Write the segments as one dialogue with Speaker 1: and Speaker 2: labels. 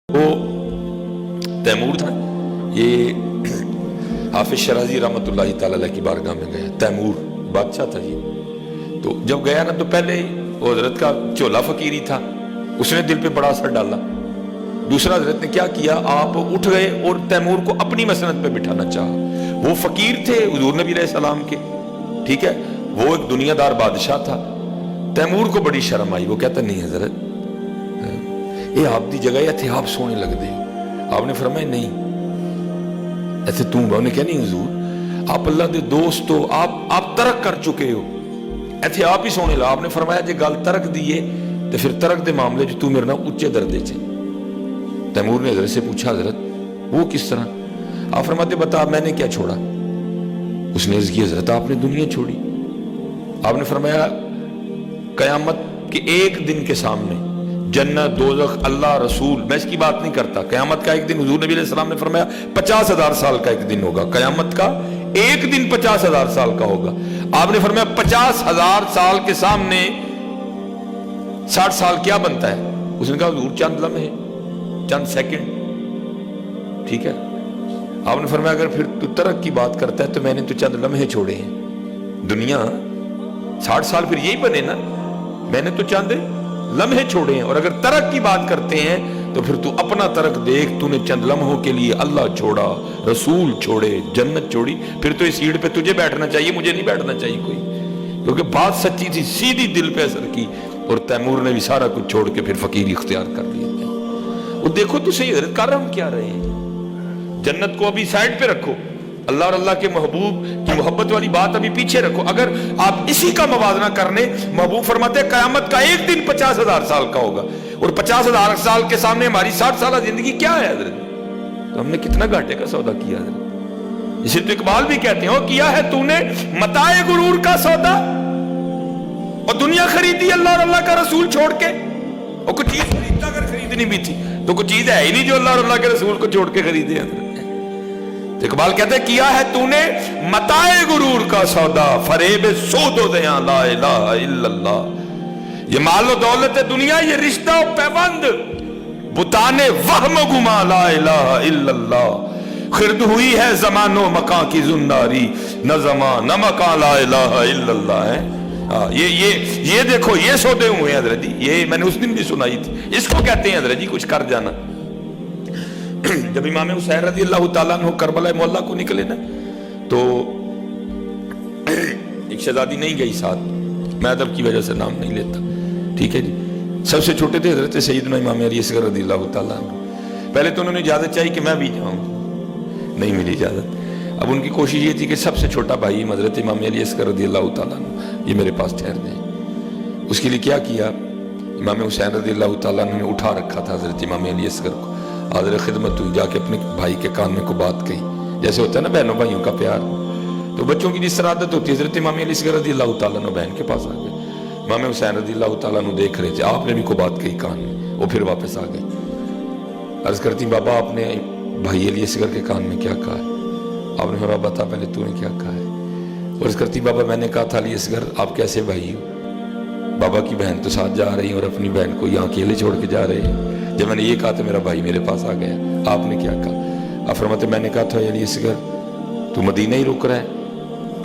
Speaker 1: वो तैमूर था, ये हाफिज शराजी रहमतुल्लाहि तआला अलैह की बारगाह में गया। तैमूर बादशाह था ये। तो जब गया ना तो पहले वो हजरत का चोला फकीरी था, उसने दिल पे बड़ा असर डाला। दूसरा हजरत ने क्या किया, आप उठ गए और तैमूर को अपनी मसनद पे बिठाना चाहा। वो फकीर थे हुजूर नबी अलैहिस्सलाम के, ठीक है, वो एक दुनियादार बादशाह था। तैमूर को बड़ी शर्म आई, वो कहता नहीं हजरत ये आप दी जगह इत्थे आप सोने लगदे हो। आपने फरमाया नहीं ऐसे तू उन्हें क्या नहीं हुजूर आप अल्लाह दे दोस्त हो, आप तरक कर चुके हो, ऐसे आप ही सोने लगा। आपने फरमाया जे गल तरक दी है तो फिर तरक दे मामले च तू मेरे नाल उच्चे दर्जे च। तैमूर ने हजरत से पूछा हजरत वो किस तरह? आप फरमाते बता मैंने क्या छोड़ा? उसने अर्ज की हजरत आपने दुनिया छोड़ी। आपने फरमाया कयामत के एक दिन के सामने जन्नत दोज़ख अल्लाह रसूल, मैं इसकी बात नहीं करता, कयामत का एक दिन हुजूर नबी अलैहि सलाम ने फरमाया 50,000 साल का एक दिन होगा, कयामत का एक दिन 50,000 साल का होगा। आपने फरमाया 50,000 साल के सामने 60 साल क्या बनता है? उसने कहा हुजूर चंद लम्हे, चंद सेकंड, ठीक है। आपने फरमाया अगर फिर तू तरक की बात करता है तो मैंने तो चंद लम्हे छोड़े हैं, दुनिया 60 साल फिर यही बने ना, मैंने तो चंद लम्हे छोड़े हैं। और अगर तरक की बात करते हैं तो फिर तू अपना तरक देख, तूने चंद लम्हों के लिए अल्लाह छोड़ा, रसूल छोड़े, जन्नत छोड़ी, फिर तो इस सीट पे तुझे बैठना चाहिए, मुझे नहीं बैठना चाहिए कोई, क्योंकि बात सच्ची थी, सीधी दिल पे असर की। और तैमूर ने भी सारा कुछ छोड़ के फिर फकीर इख्तियार कर लिया। वो देखो तो सही हजरत कर हम क्या रहे हैं। जन्नत को अभी साइड पे रखो, अल्लाह और अल्लाह के महबूब की मोहब्बत वाली बात अभी पीछे रखो। अगर आप इसी का मवाजना करने, महबूब फरमाते कयामत का एक दिन 50,000 साल का होगा और 50,000 साल के सामने हमारी 60 साल जिंदगी क्या है हजरत? तो हमने कितना घाटे का सौदा किया हजरत। इसे तो इकबाल भी कहते हो किया है तूने मताए गुरूर का सौदा, और दुनिया खरीदी अल्लाह और अल्लाह का रसूल छोड़ के। और कुछ चीज खरीदता अगर खरीदनी भी थी तो कुछ चीज है ही नहीं जो अल्लाह और अल्लाह के रसूल को छोड़ के खरीदे हजरत। इकबाल कहते किया है तूने मताए गुरूर का सौदा, फरेब सोदो दया ला इलाहा इल्लल्लाह। ये मालो दौलत दुनिया, ये रिश्ता पैबंद बुताने वहम गुमा ला इलाहा इल्लल्लाह। खिरद हुई है जमानो मका की जुन्नारी, न जमा न मका ला इलाहा इल्लल्लाह है। ये देखो ये सौदे हुए हैं हजरत जी, ये मैंने उस दिन भी सुनाई थी। इसको कहते हैं हजरत जी कुछ कर जाना। जब इमाम हुसैन रज़ी अल्लाह ताला अन्हु करबला मोहल्ला को निकले ना, तो एक शहजादी नहीं गई साथ, मैं अदब की वजह से नाम नहीं लेता, ठीक है जी। सबसे छोटे थे हजरत सैयदना इमाम अली असगर रज़ी अल्लाह ताला अन्हु। पहले तो उन्होंने इजाजत चाहिए कि मैं भी जाऊं, नहीं मिली इजाजत। अब उनकी कोशिश ये थी कि सबसे छोटा भाई हजरत इमाम अली असगर रज़ी अल्लाह ताला अन्हु ये मेरे पास ठहर जाए। उसके लिए क्या किया, इमाम हुसैन रज़ी अल्लाह ताला अन्हु ने उठा रखा था हजरत इमाम अली असगर को, हाज़िर खिदमत हुई, जाके अपने भाई के कान में को बात कही, जैसे होता है ना बहनों भाइयों का प्यार। तो बच्चों की जिस तरह आदत होती है, हज़रत इमाम अली असगर रज़ी अल्लाह ताला अन्हु बहन के पास आ गए। इमाम हुसैन रज़ी अल्लाह ताला अन्हु देख रहे थे, आपने भी को बात कही कान में, वो फिर वापस आ गए। अर्ज करती बाबा आपने भाई अली असगर के कान में क्या कहा है? आपने कहा बता पहले तूने क्या कहा है? और अर्ज करती बाबा मैंने कहा था अली असगर आप कैसे भाई हो, बाबा की बहन तो साथ जा रही है और अपनी बहन को यहाँ अकेले छोड़ के जा रहे हैं। जब मैंने ये कहा तो मेरा भाई मेरे पास आ गया, आपने क्या कहा? आप फरमाते मैंने कहा था अली असगर तू मदीना ही रुक रहा है,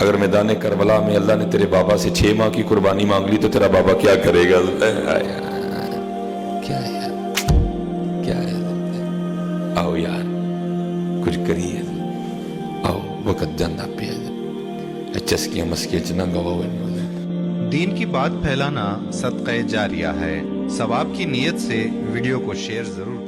Speaker 1: अगर मैदान करबला में अल्लाह ने तेरे बाबा से 6 माह की कुर्बानी मांग ली तो तेरा बाबा क्या करेगा? क्या है क्या है? आओ यार कुछ करिए, आओ वक्त जाना पे चस्कियां मस्कियां च ना गवाओ।
Speaker 2: दीन की बात फैलाना सदक़े जारिया है। सवाब की नीयत से वीडियो को शेयर जरूर